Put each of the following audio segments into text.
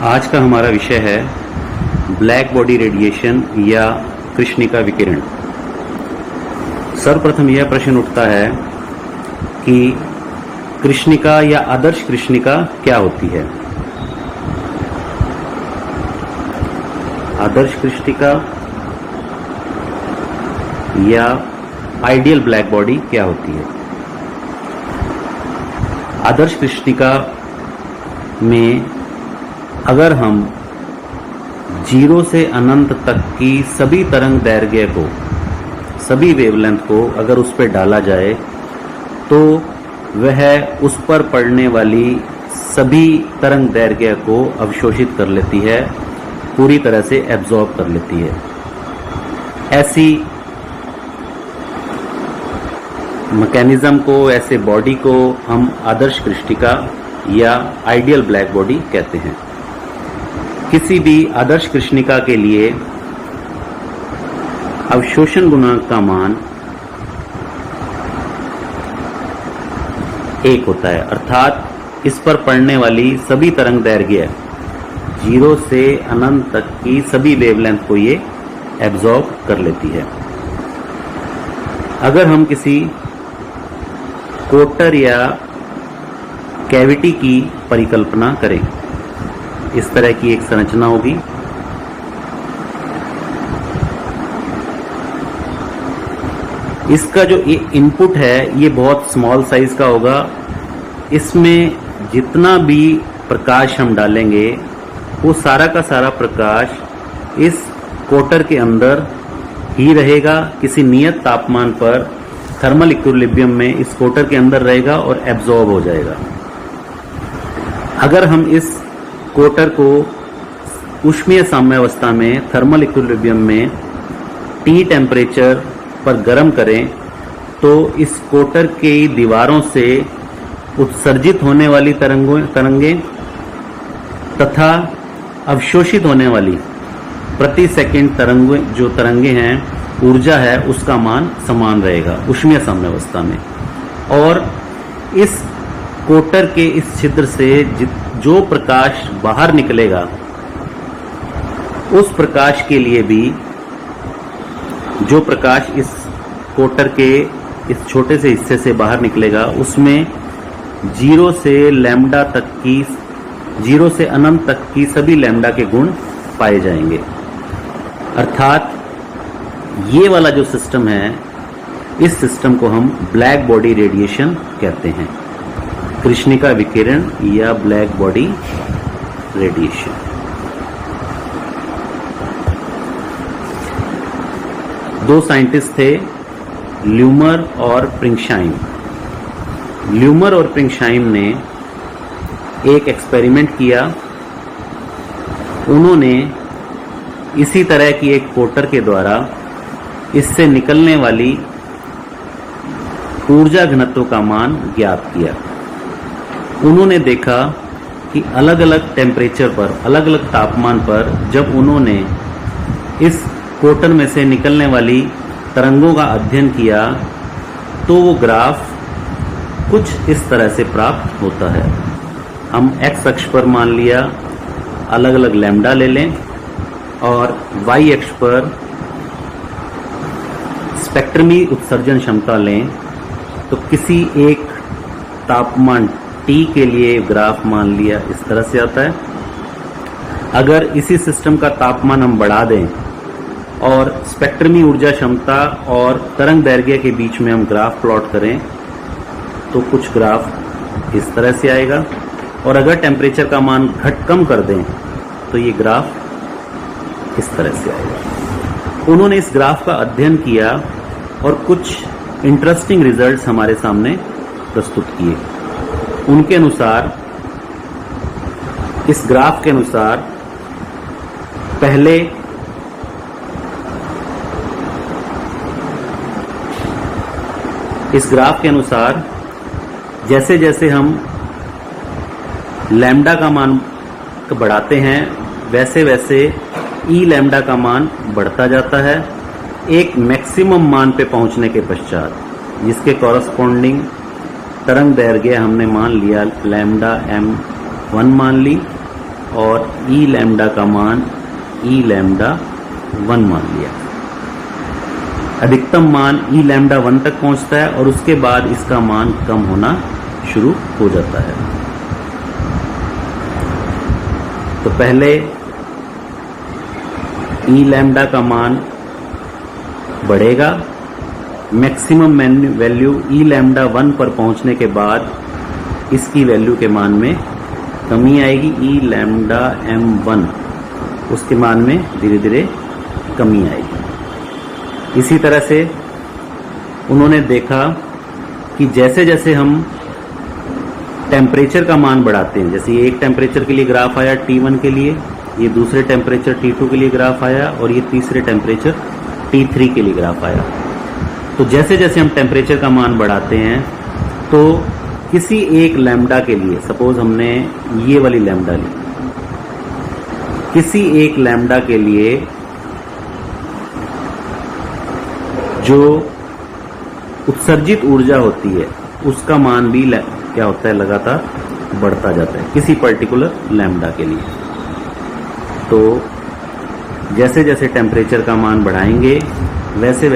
आज का हमारा विषय है ब्लैक बॉडी रेडिएशन या कृष्णिका विकिरण। सर्वप्रथम यह प्रश्न उठता है कि कृष्णिका या आदर्श कृष्णिका क्या होती है। आदर्श कृष्णिका या आइडियल ब्लैक बॉडी क्या होती है। आदर्श कृष्णिका में अगर हम 0 से अनंत तक की सभी तरंग दैर्घ्य को, सभी वेवलेंथ को अगर उस पर डाला जाए तो वह उस पर पड़ने वाली सभी तरंग दैर्घ्य को अवशोषित कर लेती है, पूरी तरह से एब्जॉर्ब कर लेती है। ऐसी मैकेनिज्म को, ऐसे बॉडी को हम आदर्श कृष्णिका या आइडियल ब्लैक बॉडी कहते हैं। किसी भी आदर्श कृष्णिका के लिए अवशोषण गुणांक का मान 1 होता है, अर्थात इस पर पड़ने वाली सभी तरंग दैर्घ्य 0 से अनंत तक की सभी वेवलेंथ को ये एब्जॉर्ब कर लेती है। अगर हम किसी कोटर या कैविटी की परिकल्पना करें, इस तरह की एक संरचना होगी। इसका जो इनपुट है ये बहुत स्मॉल साइज का होगा। इसमें जितना भी प्रकाश हम डालेंगे वो सारा का सारा प्रकाश इस कोटर के अंदर ही रहेगा, किसी नियत तापमान पर थर्मल इक्विलिब्रियम में इस कोटर के अंदर रहेगा और एब्जॉर्ब हो जाएगा। अगर हम इस कोटर को ऊष्मीय साम्यावस्था में थर्मल इक्विलिब्रियम में T टेम्परेचर पर गर्म करें तो इस कोटर की दीवारों से उत्सर्जित होने वाली तरंगें तथा अवशोषित होने वाली प्रति सेकंड तरंगें हैं, ऊर्जा है, उसका मान समान रहेगा ऊष्मीय साम्यावस्था में। और इस कोटर के इस छिद्र से जो प्रकाश बाहर निकलेगा उस प्रकाश के लिए भी, जो प्रकाश इस कोटर के इस छोटे से हिस्से से बाहर निकलेगा उसमें 0 से अनंत तक की सभी लैम्डा के गुण पाए जाएंगे। अर्थात ये वाला जो सिस्टम है, इस सिस्टम को हम ब्लैक बॉडी रेडिएशन कहते हैं, कृष्णिका विकिरण या ब्लैक बॉडी रेडिएशन। दो साइंटिस्ट थे, ल्यूमर और प्रिंगशाइम। ल्यूमर और प्रिंगशाइम ने एक एक्सपेरिमेंट किया। उन्होंने इसी तरह की एक कोटर के द्वारा इससे निकलने वाली ऊर्जा घनत्व का मान ज्ञात किया। उन्होंने देखा कि अलग अलग टेम्परेचर पर, अलग अलग तापमान पर जब उन्होंने इस कोटर में से निकलने वाली तरंगों का अध्ययन किया तो वो ग्राफ कुछ इस तरह से प्राप्त होता है। हम एक्स अक्ष पर मान लिया अलग अलग लैम्डा ले लें और वाई अक्ष पर स्पेक्ट्रमी उत्सर्जन क्षमता लें, तो किसी एक तापमान T के लिए ग्राफ मान लिया इस तरह से आता है। अगर इसी सिस्टम का तापमान हम बढ़ा दें और स्पेक्ट्रमी ऊर्जा क्षमता और तरंग दैर्घ्य के बीच में हम ग्राफ प्लॉट करें तो कुछ ग्राफ इस तरह से आएगा। और अगर टेम्परेचर का मान कम कर दें तो ये ग्राफ इस तरह से आएगा। उन्होंने इस ग्राफ का अध्ययन किया और कुछ इंटरेस्टिंग रिजल्ट्स हमारे सामने प्रस्तुत किए। उनके अनुसार, इस ग्राफ के अनुसार, पहले इस ग्राफ के अनुसार जैसे जैसे हम लैम्डा का मान बढ़ाते हैं वैसे वैसे ई लैम्डा का मान बढ़ता जाता है। एक मैक्सिमम मान पे पहुंचने के पश्चात जिसके कॉरस्पॉन्डिंग तरंग दैर्घ्य हमने मान लिया लैम्डा m1 मान ली, और ई लैम्डा का मान ई लैम्डा 1 मान लिया। अधिकतम मान ई लैम्डा 1 तक पहुंचता है और उसके बाद इसका मान कम होना शुरू हो जाता है। तो पहले ई लैम्डा का मान बढ़ेगा, मैक्सिमम वैल्यू ई लैम्डा 1 पर पहुंचने के बाद इसकी वैल्यू के मान में कमी आएगी। ई लैम्डा m1 उसके मान में धीरे धीरे कमी आएगी। इसी तरह से उन्होंने देखा कि जैसे जैसे हम टेम्परेचर का मान बढ़ाते हैं, जैसे ये एक टेम्परेचर के लिए ग्राफ आया T1 के लिए, ये दूसरे टेम्परेचर T2 के लिए ग्राफ आया और ये तीसरे टेम्परेचर T3 के लिए ग्राफ आया। तो जैसे जैसे हम टेम्परेचर का मान बढ़ाते हैं तो किसी एक लैम्डा के लिए, सपोज हमने ये वाली लैम्डा ली, किसी एक लैम्डा के लिए जो उत्सर्जित ऊर्जा होती है उसका मान भी क्या होता है, लगातार बढ़ता जाता है किसी पर्टिकुलर लैम्डा के लिए। तो जैसे जैसे टेम्परेचर का मान बढ़ाएंगे वैसे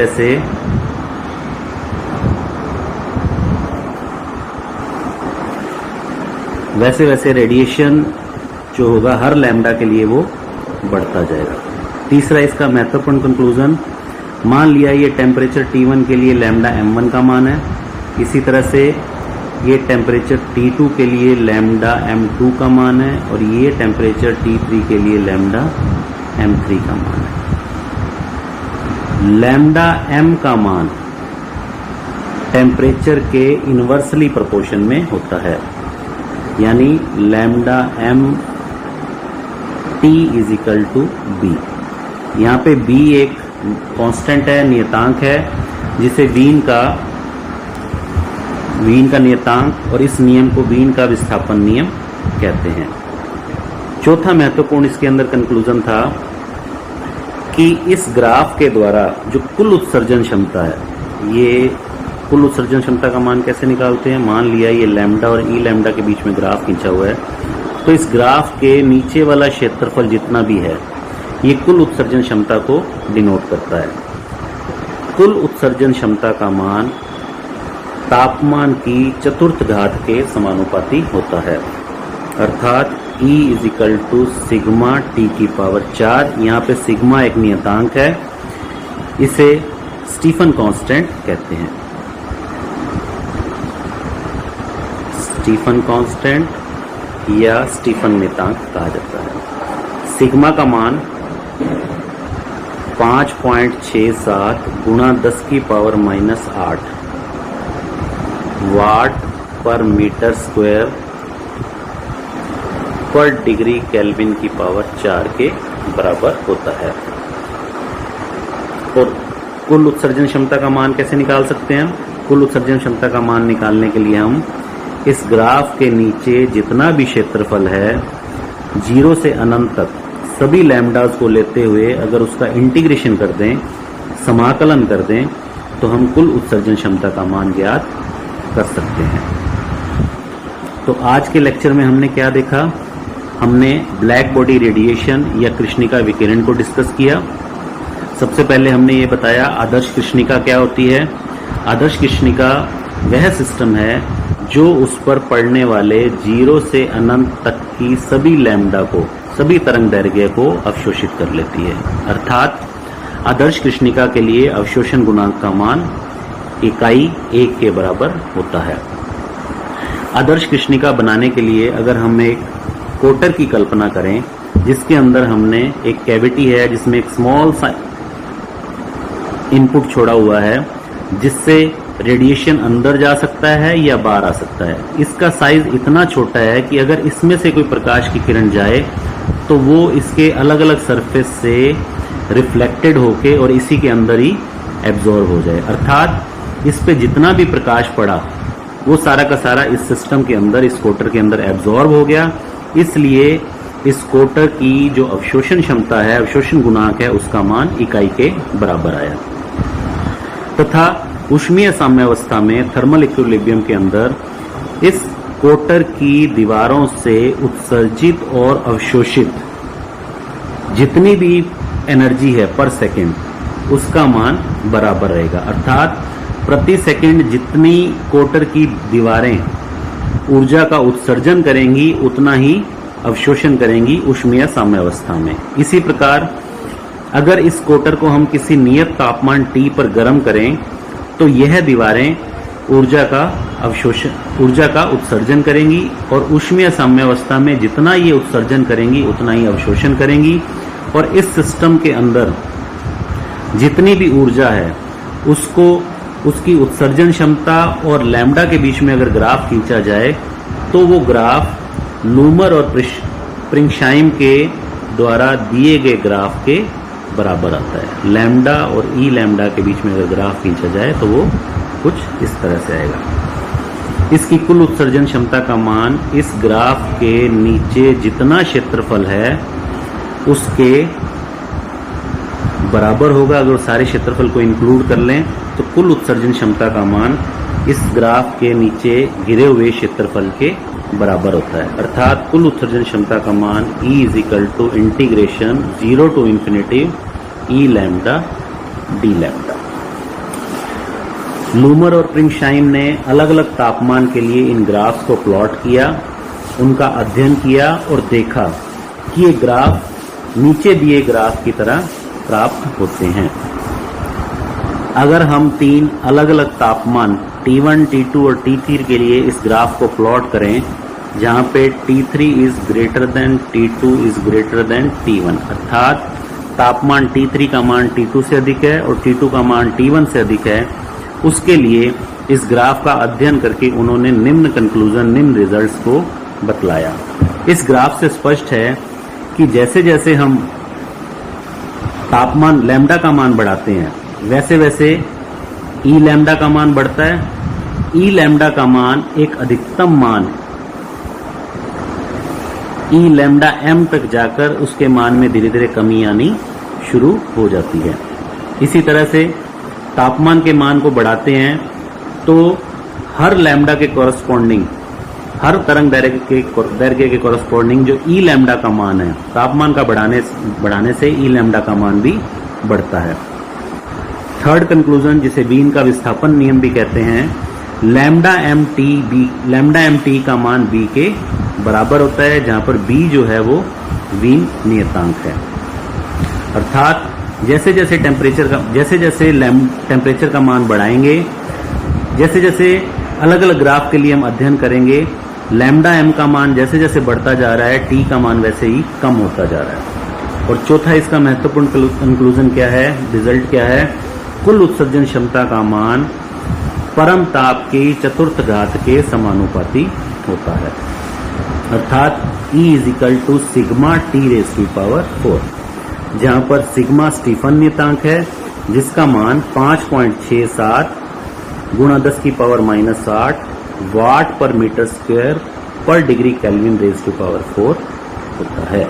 वैसे रेडिएशन जो होगा हर लैम्डा के लिए वो बढ़ता जाएगा। तीसरा इसका महत्वपूर्ण कंक्लूजन, मान लिया ये टेम्परेचर T1 के लिए लैम्डा m1 का मान है, इसी तरह से ये टेम्परेचर T2 के लिए लैम्डा m2 का मान है और ये टेम्परेचर T3 के लिए लैम्डा m3 का मान है। लैम्डा m का मान टेम्परेचर के इनवर्सली प्रोपोर्शन में होता है, यानी lambda m T is equal to B। यहाँ पे B एक कांस्टेंट है, नियतांक है, जिसे वीन का नियतांक और इस नियम को वीन का विस्थापन नियम कहते हैं। चौथा महत्वपूर्ण इसके अंदर कंक्लूजन था कि इस ग्राफ के द्वारा जो कुल उत्सर्जन क्षमता है, ये कुल उत्सर्जन क्षमता का मान कैसे निकालते हैं, मान लिया ये लैम्डा और ई लैम्डा के बीच में ग्राफ खींचा हुआ है, तो इस ग्राफ के नीचे वाला क्षेत्रफल जितना भी है ये कुल उत्सर्जन क्षमता को डिनोट करता है। कुल उत्सर्जन क्षमता का मान तापमान की चतुर्थ घात के समानुपाती होता है, अर्थात E is equal to sigma T की पावर 4। यहाँ पे सिग्मा एक नियतांक है, इसे स्टीफन कांस्टेंट कहते हैं। स्टीफन कांस्टेंट या स्टीफन नियतांक कहा जाता है। सिग्मा का मान 5.67 गुणा 10 की पावर -8 वाट पर मीटर स्क्वायर पर डिग्री केल्विन की पावर 4 के बराबर होता है। और कुल उत्सर्जन क्षमता का मान कैसे निकाल सकते हैं? कुल उत्सर्जन क्षमता का मान निकालने के लिए हम इस ग्राफ के नीचे जितना भी क्षेत्रफल है 0 से अनंत तक सभी लैम्डास को लेते हुए अगर उसका इंटीग्रेशन कर दें, समाकलन कर दें, तो हम कुल उत्सर्जन क्षमता का मान ज्ञात कर सकते हैं। तो आज के लेक्चर में हमने क्या देखा? हमने ब्लैक बॉडी रेडिएशन या कृष्णिका विकिरण को डिस्कस किया। सबसे पहले हमने ये बताया आदर्श कृष्णिका क्या होती है। आदर्श कृष्णिका वह सिस्टम है जो उस पर पड़ने वाले 0 से अनंत तक की सभी लैम्डा को, सभी तरंग दैर्घ्य को अवशोषित कर लेती है। अर्थात आदर्श कृष्णिका के लिए अवशोषण गुणांक का मान इकाई 1 के बराबर होता है। आदर्श कृष्णिका बनाने के लिए अगर हम एक कोटर की कल्पना करें जिसके अंदर हमने एक कैविटी है जिसमें एक स्मॉल सा इनपुट छोड़ा हुआ है जिससे रेडिएशन अंदर जा सकता है या बाहर आ सकता है। इसका साइज इतना छोटा है कि अगर इसमें से कोई प्रकाश की किरण जाए तो वो इसके अलग अलग सरफेस से रिफ्लेक्टेड होके और इसी के अंदर ही एब्जॉर्ब हो जाए। अर्थात इस पे जितना भी प्रकाश पड़ा वो सारा का सारा इस सिस्टम के अंदर, इस कोटर के अंदर एब्जॉर्ब हो गया। इसलिए इस कोटर की जो अवशोषण क्षमता है, अवशोषण गुणांक है, उसका मान इकाई के बराबर आया। तथा ऊष्मीय साम्यावस्था में थर्मल इक्विलिब्रियम के अंदर इस कोटर की दीवारों से उत्सर्जित और अवशोषित जितनी भी एनर्जी है पर सेकंड उसका मान बराबर रहेगा। अर्थात प्रति सेकंड जितनी कोटर की दीवारें ऊर्जा का उत्सर्जन करेंगी उतना ही अवशोषण करेंगी ऊष्मीय साम्यावस्था में। इसी प्रकार अगर इस कोटर को हम किसी नियत तापमान T पर गर्म करें तो यह दीवारें ऊर्जा का उत्सर्जन करेंगी और ऊष्मीय साम्यावस्था में जितना ये उत्सर्जन करेंगी उतना ही अवशोषण करेंगी। और इस सिस्टम के अंदर जितनी भी ऊर्जा है उसको उसकी उत्सर्जन क्षमता और लैम्डा के बीच में अगर ग्राफ खींचा जाए तो वो ग्राफ लूमर और प्रिंगशाइम के द्वारा दिए गए ग्राफ के बराबर आता है। लैम्डा और ई लैम्डा के बीच में अगर ग्राफ खींचा जाए तो वो कुछ इस तरह से आएगा। इसकी कुल उत्सर्जन क्षमता का मान इस ग्राफ के नीचे जितना क्षेत्रफल है उसके बराबर होगा। अगर सारे क्षेत्रफल को इंक्लूड कर लें तो कुल उत्सर्जन क्षमता का मान इस ग्राफ के नीचे घिरे हुए क्षेत्रफल के बराबर होता है। अर्थात कुल उत्सर्जन क्षमता का मान E = integration 0 to infinity E lambda d lambda. Lummer और प्रिंगशाइम ने अलग अलग तापमान के लिए इन ग्राफ्स को प्लॉट किया, उनका अध्ययन किया और देखा कि ये ग्राफ नीचे दिए ग्राफ की तरह प्राप्त होते हैं। अगर हम 3 अलग अलग तापमान T1, T2 और T3 के लिए इस ग्राफ को प्लॉट करें जहां पे T3 is greater than T2 is greater than T1, अर्थात तापमान T3 का मान T2 से अधिक है और T2 का मान T1 से अधिक है, उसके लिए इस ग्राफ का अध्ययन करके उन्होंने निम्न रिजल्ट्स को बतलाया। इस ग्राफ से स्पष्ट है कि जैसे जैसे हम तापमान लैम्डा का मान बढ़ाते हैं वैसे वैसे ई लैम्डा का मान बढ़ता है। ई लैम्डा का मान एक अधिकतम मान ई लैम्डा एम तक जाकर उसके मान में धीरे धीरे कमी आनी शुरू हो जाती है। इसी तरह से तापमान के मान को बढ़ाते हैं तो हर लैम्डा के कॉरस्पॉन्डिंग हर तरंग दैर्घ्य के कॉरस्पॉन्डिंग जो ई लैम्डा का मान है तापमान का बढ़ाने से ई लैम्डा का मान भी बढ़ता है। थर्ड कंक्लूजन जिसे वीन का विस्थापन नियम भी कहते हैं, लैम्डा एम टी का मान बी के बराबर होता है, जहां पर बी जो है वो वीन नियतांक है। अर्थात जैसे जैसे टेम्परेचर का मान बढ़ाएंगे, जैसे जैसे अलग अलग ग्राफ के लिए हम अध्ययन करेंगे, लैम्डा एम का मान जैसे जैसे बढ़ता जा रहा है टी का मान वैसे ही कम होता जा रहा है। और चौथा इसका महत्वपूर्ण कंक्लूजन क्या है, रिजल्ट क्या है, कुल उत्सर्जन क्षमता का मान परम ताप के चतुर्थ घात के समानुपाती होता है। अर्थात E = सिग्मा T⁴, जहां पर सिग्मा स्टीफन नियतांक है जिसका मान 5.67 × 10⁻⁸ वाट पर मीटर स्क्वायर पर डिग्री केल्विन⁴ होता है।